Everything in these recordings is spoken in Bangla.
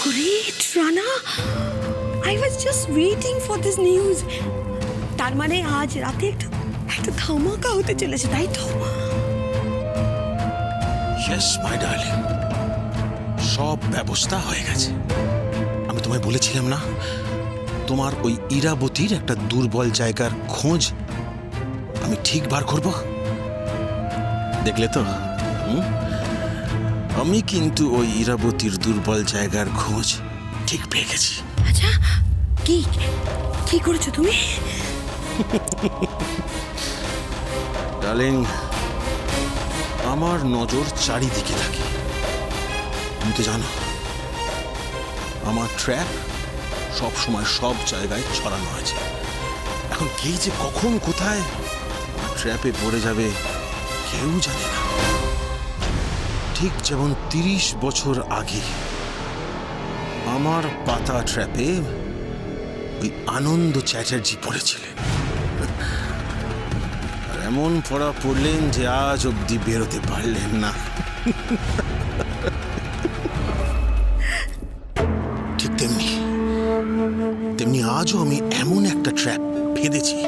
Great, Rana. I was just waiting for this news. তার মানে আজ রাতে একটা ধামাকা হতে চলেছে, তাই তো? Yes, my darling. সব ব্যবস্থা হয়ে গেছে। আমি তোমায় বলেছিলাম না, তোমার ওই ইরাবতীর একটা দুর্বল জায়গার খোঁজ আমি ঠিক বার করব। দেখলে তো, আমি কিন্তু ওই ইরাবতীর দুর্বল জায়গার খোঁজ ঠিক পেয়ে গেছি। আচ্ছা, কি করেছো তুমি? ডার্লিং, আমার নজর চারিদিকে থাকে। তুমি তো জানো আমার ট্র্যাপ সব সময় সব জায়গায় ছড়ানো আছে। এখন কে যে কখন কোথায় ট্র্যাপে পড়ে যাবে কেউ জানে না। ঠিক যেমন 30 বছর আগে আমার পাতা ট্র্যাপে ওই আনন্দ চ্যাটার্জি পড়েছিলেন, আর এমন পড়া পড়লেন যে আজ অব্দি বেরোতে পারলেন না। ঠিক তেমনি আজও আমি এমন একটা ট্র্যাপ ফেঁদেছি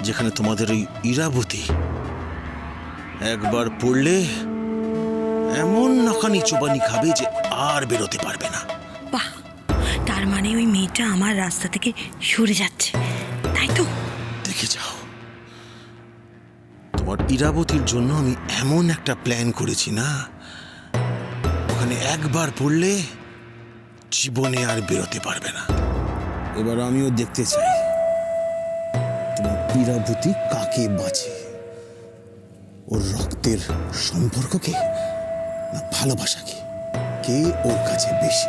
যেখানে তোমাদের ওই ইরাবতী একবার পড়লে এমন নাকানি চোবানি খাবে যে আর বেরোতে পারবে না। বাহ, তার মানে ওই মেয়েটা আমার রাস্তা থেকে সরে যাচ্ছে, তাই তো? দেখে যাও, তোমার ইরাবতীর জন্য আমি এমন একটা প্ল্যান করেছি না, ওখানে একবার পড়লে জীবনে আর বেরোতে পারবে না। এবার আমিও দেখতে চাই তোমার ইরাবতী কাকে বাঁচে, ওর রক্তের সম্পর্ককে না ভালোবাসাকে, কে ওর কাছে বেশি।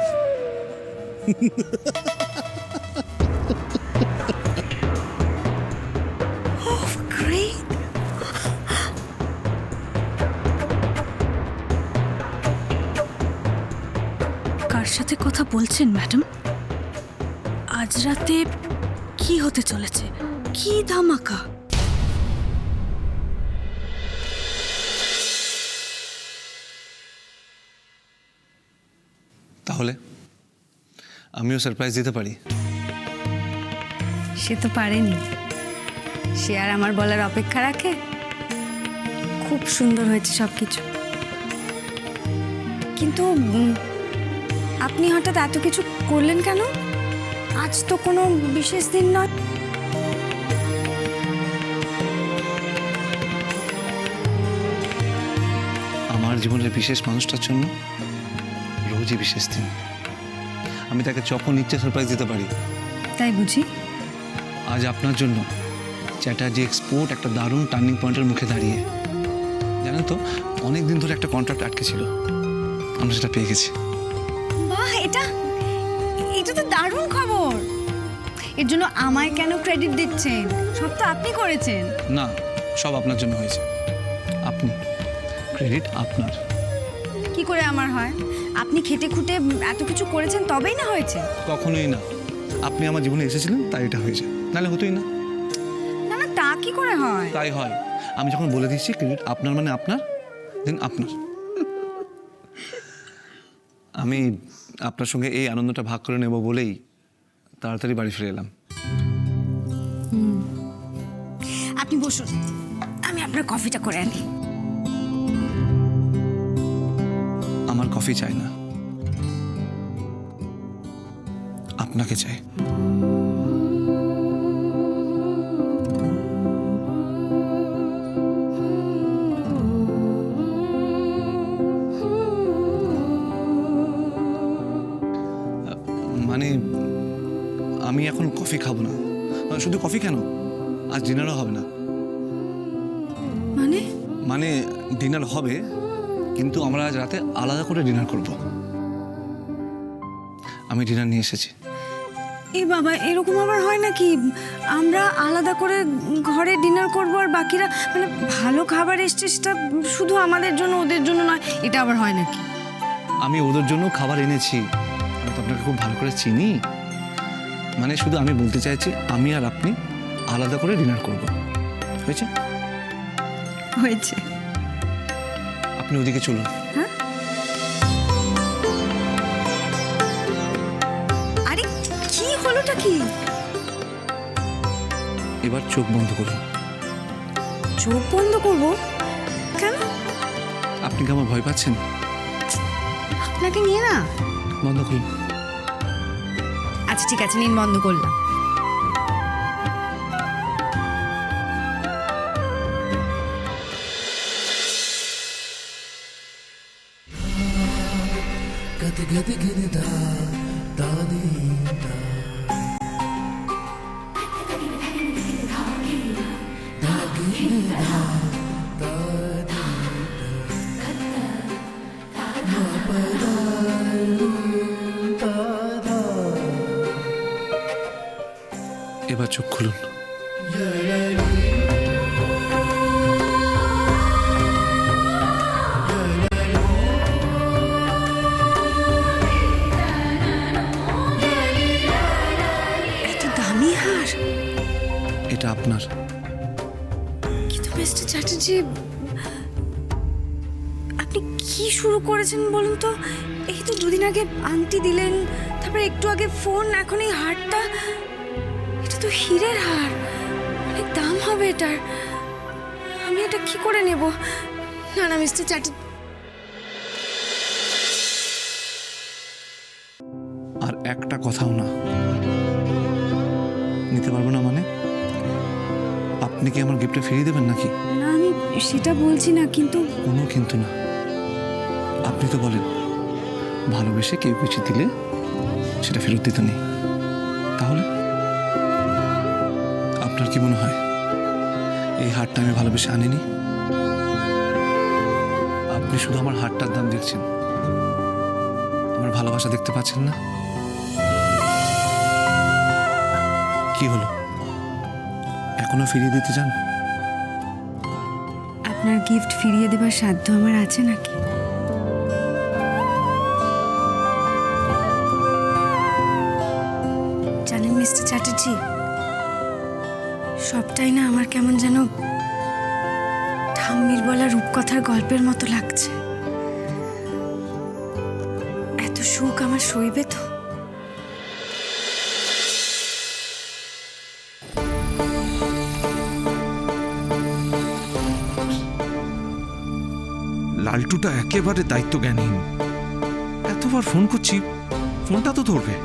Oh, great. কার সাথে কথা বলছেন ম্যাডাম? আজ রাতে কি হতে চলেছে? কি ধামাকা? তাহলে আমিও সারপ্রাইজ দিতে পারি? সে তো পারেনি, সে আর আমার বলার অপেক্ষা রাখে? খুব সুন্দর হয়েছে সবকিছু, কিন্তু আপনি হঠাৎ এত কিছু করলেন কেন? আজ তো কোনো বিশেষ দিন নয়। আমার জীবনের বিশেষ মানুষটার জন্য রোজই বিশেষ দিন। আমি তাকে যখন ইচ্ছে সারপ্রাইজ দিতে পারি। তাই বুঝি? আজ আপনার জন্য চ্যাটার্জি এক্সপোর্ট একটা দারুণ টার্নিং পয়েন্টের মুখে দাঁড়িয়ে। জানেন তো, অনেক দিন ধরে একটা কন্ট্রাক্ট আটকে ছিল, আমরা সেটা পেয়ে গেছি। বাহ, এটা তো দারুণ খবর। এর জন্য আমায় কেন ক্রেডিট দিচ্ছেন? সব তো আপনি করেছেন। না, সব আপনার জন্য হয়েছে। আপনি, ক্রেডিট আপনার। কি করে আমার হয়? আপনি খেটে খুঁটে এত কিছু করেছেন তবেই না হয়েছে। কখনোই না, আপনি আমার জীবনে এসেছিলেন তাই এটা হয়েছে, নাহলে হতোই না। না না, তা কি করে হয়? তাই হয়। আমি যখন বলে দিচ্ছি ক্রেডিট আপনার মানে আপনার, দেন আপনার। আমি আপনার সঙ্গে এই আনন্দটা ভাগ করে নেব বলেই তাড়াতাড়ি বাড়ি ফিরে এলাম। আপনি বসুন, আমি আপনার কফিটা করে আনি। আমার কফি চাই না, আপনাকে চাই। মানে আমি এখন কফি খাবো না। শুধু কফি কেন, আজ ডিনারও হবে না। মানে ডিনার হবে, কিন্তু আমরা আজ রাতে আলাদা করে ডিনার করব। আমি ডিনার নিয়ে এসেছি। এই বাবা, এরকম আবার হয় নাকি? আমরা আলাদা করে ঘরে ডিনার করব আর বাকিরা, মানে ভালো খাবার এসছে সেটা শুধু আমাদের জন্য, ওদের জন্য নয়, এটা আবার হয় নাকি? আমি ওদের জন্য খাবার এনেছি, আমি তো আপনাকে খুব ভালো করে চিনি। মানে শুধু আমি বলতে চাইছি আমি আর আপনি আলাদা করে ডিনার করব। হয়েছে? হয়েছে। আপনি ওদিকে চলুন। হ্যাঁ, হলোটা কি? এবার চোখ বন্ধ করুন। চোখ বন্ধ করব? কেন? আপনি কি আমার ভয় পাচ্ছেন? আপনাকে নিয়ে না। বন্ধ করুন। আচ্ছা ঠিক আছে, নিন, বন্ধ করলাম। এবার চোখ খুলুন। এত দামি হার? এটা আপনার। কিন্তু মিস্টার চ্যাটার্জি, আপনি কি শুরু করেছেন বলুন তো? এই তো দুদিন আগে আংটি দিলেন, তারপরে একটু আগে ফোন, এখন এই হারটা। এটা তো হীরের হার, অনেক দাম হবে এটার। আমি এটা কি করে নেব? না না মিস্টার চ্যাটার্জি, আর একটা কথাও না। নিতে পারবো না মানে? আপনি কি আমার গিফটটা ফিরিয়ে দেবেন নাকি? না আমি সেটা বলছি না, কিন্তু কোনো কিন্তু না। আপনি তো বলেন ভালোবেসে কেউ কিছু দিলে সেটা ফেরত দিতে নেই। তাহলে আপনার কি মনে হয় এই হারটা আমি ভালোবেসে আনিনি? আপনি শুধু আমার হারটার দাম দেখছেন, আমার ভালোবাসা দেখতে পাচ্ছেন না। কি হলো, এখনো ফিরিয়ে দিতে চান? আপনার গিফট ফিরিয়ে দেবার সাধ্য আমার আছে নাকি? জানেন মিস্টার চ্যাটার্জি, সবটাই না আমার কেমন যেন ঠাম্মির বলা রূপকথার গল্পের মতো লাগছে। এত সুখ আমার সইবে তো? লালটুটা একেবারে দায়িত্ব জ্ঞানহীন। এতবার ফোন করছি, ফোনটা তো ধরবে।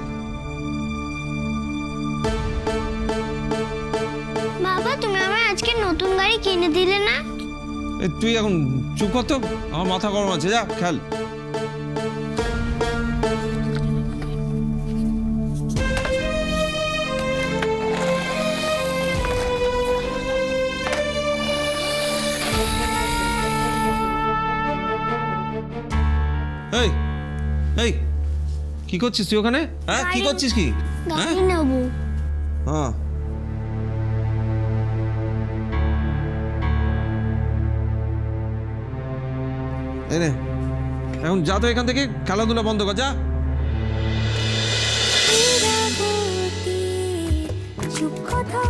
বাবা, তুমি আমার আজকে নতুন গাড়ি কিনে দিলে না? তুই এখন চুপ কর তো, আমার মাথা গরম আছে, যা খেল। এই এই কি করছিস তুই ওখানে? হ্যাঁ, কি করছিস কি? গাড়ি নেবো। হ্যাঁ, এই নে, এখন যা তো এখান থেকে, খেলাধুলা বন্ধ কর, যা। চুপ কথা